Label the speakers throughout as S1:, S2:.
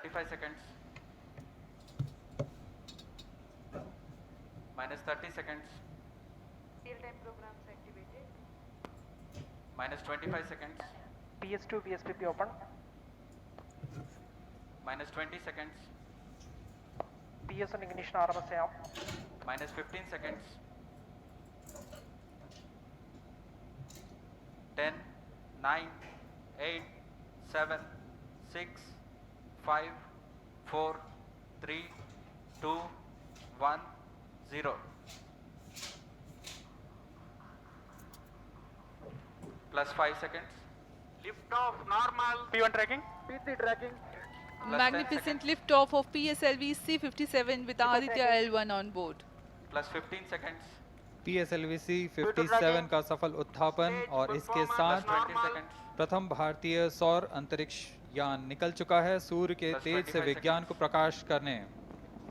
S1: 35 seconds. Minus 30 seconds.
S2: Real-time programs activated.
S1: Minus 25 seconds.
S3: PS2 VSPP open.
S1: Minus 20 seconds.
S3: PS1 ignition RMS am.
S1: Minus 15 seconds. 10, 9, 8, 7, 6, 5, 4, 3, 2, 1, 0. Plus 5 seconds.
S4: Lift off normal.
S3: P1 tracking.
S5: P3 tracking.
S1: Plus 10
S2: Magnificent
S1: seconds.
S2: lift-off of PSLV C-57 with Aditya L1 on board.
S1: Plus 15 seconds.
S6: PSLV C-57 का सफल उत्थापन और इसके साथ
S1: 20 seconds.
S6: प्रथम भारतीय सौर अंतरिक्ष यान निकल चुका है सूर्य के
S1: Plus
S6: तेज से
S1: 25
S6: विज्ञान को प्रकाश करने।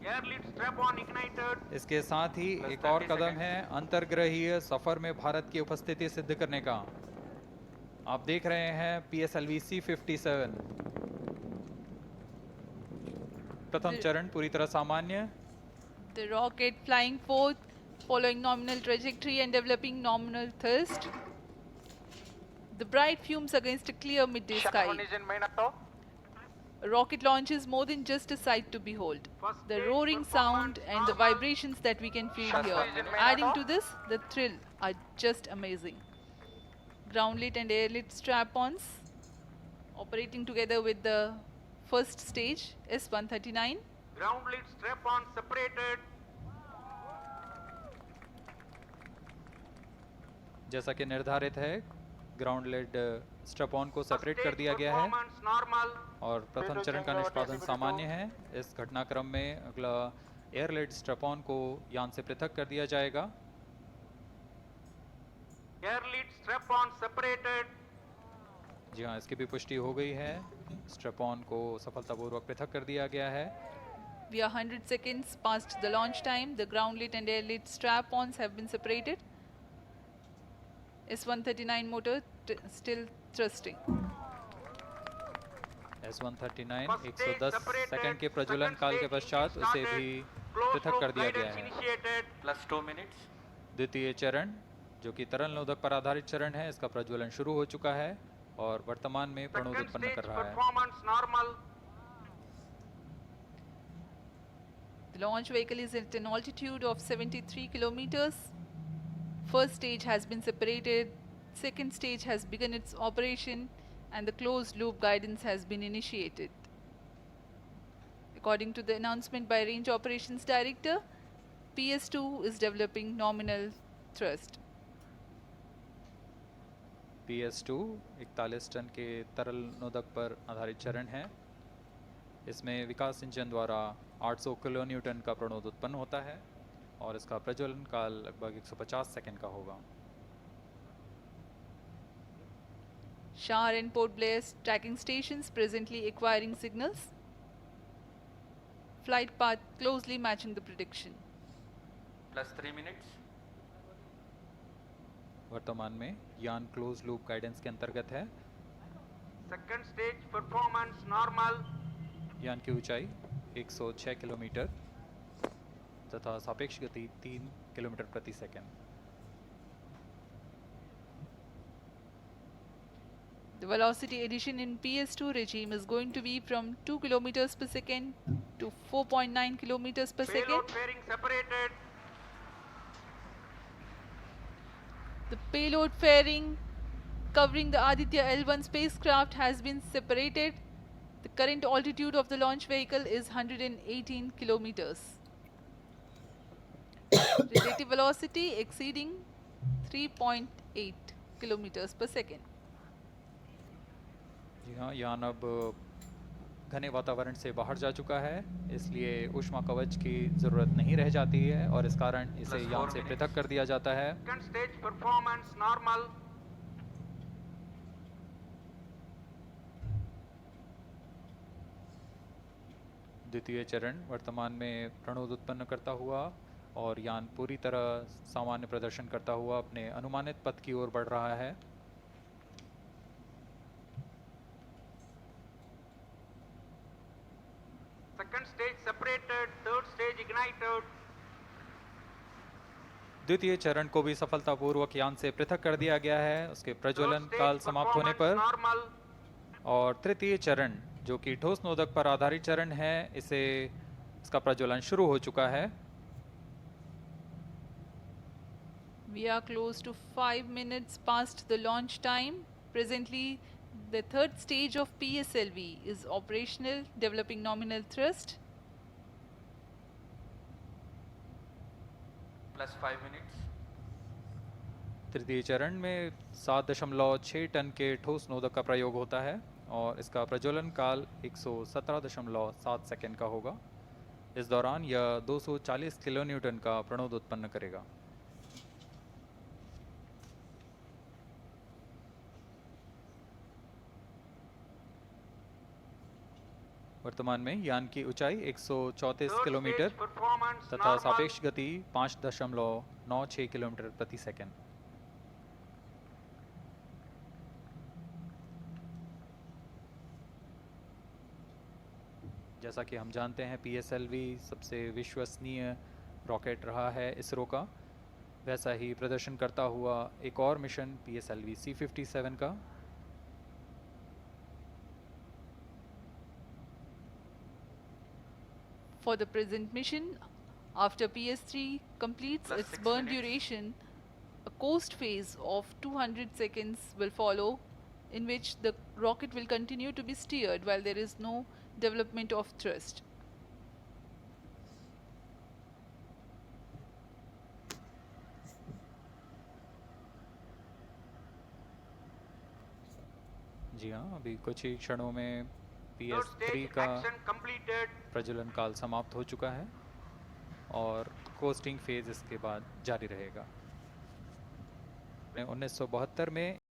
S4: Air lead strap on ignited.
S6: इसके साथ ही
S1: Plus
S6: एक और
S1: 30
S6: कदम
S1: seconds.
S6: है अंतर्ग्रहीय सफर में भारत की उपस्थिति सिद्ध करने का। आप देख रहे हैं PSLV C-57 प्रथम चरण पूरी तरह सामान्य।
S2: The rocket flying forth, following nominal trajectory and developing nominal thrust. The bright fumes against a clear midday sky.
S3: engine main auto.
S2: A rocket launch is more than just a sight to behold. The roaring sound and the vibrations that we can feel here, adding to this, the thrill are just amazing. Ground lit and air lit strap-ons operating together with the first stage S-139.
S4: Ground lead strap on separated.
S6: जैसा कि निर्धारित है ground lead strap on को separate कर
S4: Stage
S6: दिया गया है
S4: performance normal.
S6: और प्रथम चरण का निष्पादन सामान्य है। इस घटनाक्रम में अगला एयर लेड स्ट्रैप ऑन को यान से पृथक कर दिया जाएगा।
S4: Air lead strap on separated.
S6: जी हाँ, इसकी भी पुष्टि हो गई है। स्ट्रैप ऑन को सफलतापूर्वक पृथक कर दिया गया है।
S2: We are 100 seconds past the launch time. The ground lit and air lit strap-ons have been separated. S-139 motor still thrusting.
S6: S-139
S4: First stage
S6: 110
S4: separated.
S6: Second के प्रज्वलन
S4: Second
S6: काल के
S4: stage
S6: पश्चात
S4: engine
S6: उसे
S4: started.
S6: भी
S4: Closed
S6: पृथक
S4: loop
S6: कर दिया गया
S4: guidance
S6: है।
S4: initiated.
S1: Plus 2 minutes.
S6: द्वितीय चरण जो कि तरल नोदक पर आधारित चरण है, इसका प्रज्वलन शुरू हो चुका है और वर्तमान में प्रणोद
S4: Second
S6: उत्पन्न
S4: stage
S6: कर रहा है।
S4: performance normal.
S2: The launch vehicle is at an altitude of 73 kilometers. First stage has been separated. Second stage has begun its operation and the closed loop guidance has been initiated. According to the announcement by Range Operations Director, PS2 is developing nominal thrust.
S6: PS2 41 ton के तरल नोदक पर आधारित चरण है। इसमें विकास engine द्वारा 800 kilo Newton का प्रणोद उत्पन्न होता है और इसका प्रज्वलन काल लगभग 150 सेकंड का होगा।
S2: Shar and Port Blair tracking stations presently acquiring signals. Flight path closely matching the prediction.
S1: Plus 3 minutes.
S6: वर्तमान में यान क्लोज लूप गाइडेंस के अंतर्गत है।
S4: Second stage performance normal.
S6: यान की ऊंचाई 106 किलोमीटर तथा सापेक्ष गति 3 किलोमीटर प्रति second.
S2: The velocity addition in PS2 regime is going to be from 2 kilometers per second to 4.9 kilometers per second.
S4: Payload fairing separated.
S2: The payload fairing covering the Aditya L1 spacecraft has been separated. The current altitude of the launch vehicle is 118 kilometers. Relative velocity exceeding 3.8 kilometers per second.
S6: जी हाँ, यान अब घने वातावरण से बाहर जा चुका है, इसलिए ऊष्मा कवच की ज़रूरत नहीं रह जाती है और इस कारण इसे
S1: Plus
S6: यान
S1: 4
S6: से
S1: minutes.
S6: पृथक कर दिया जाता है।
S4: Second stage performance normal.
S6: द्वितीय चरण वर्तमान में प्रणोद उत्पन्न करता हुआ और यान पूरी तरह सामान्य प्रदर्शन करता हुआ अपने अनुमानित पथ की ओर बढ़ रहा है।
S4: Second stage separated, third stage ignited.
S6: द्वितीय चरण को भी सफलतापूर्वक यान से पृथक कर दिया गया है उसके प्रज्वलन
S4: Third stage
S6: काल समाप्त होने पर।
S4: performance normal.
S6: और तृतीय चरण जो कि ठोस नोदक पर आधारित चरण है इसका प्रज्वलन शुरू हो चुका है।
S2: We are close to 5 minutes past the launch time. Presently, the third stage of PSLV is operational, developing nominal thrust.
S1: plus 5 minutes,
S6: तृतीय चरण में 7.6 टन के ठोस नोदक का प्रयोग होता है और इसका प्रज्वलन काल 117.7 सेकेंड का होगा। इस दौरान यह 240 किलोन्यूटन का प्रणोद उत्पन्न करेगा। वर्तमान में यान की ऊंचाई 134
S4: Third
S6: किलोमीटर
S4: stage performance
S6: तथा
S4: normal.
S6: सापेक्ष गति 5.96 किलोमीटर प्रति सेकंड। जैसा कि हम जानते हैं PSLV सबसे विश्वसनीय रॉकेट रहा है इसरो का, वैसा ही प्रदर्शन करता हुआ एक और मिशन PSLV C57 का।
S2: For the present mission, after PS3 completes
S1: Plus
S2: its
S1: 6
S2: burn
S1: minutes.
S2: duration, a coast phase of 200 seconds will follow, in which the rocket will continue to be steered while there is no development of thrust.
S6: जी हाँ, अभी कुछ ही क्षणों में
S4: Third
S6: PS3
S4: stage
S6: का
S4: action completed.
S6: प्रज्वलन काल समाप्त हो चुका है और कोस्टिंग फेज इसके बाद जारी रहेगा। 1972 में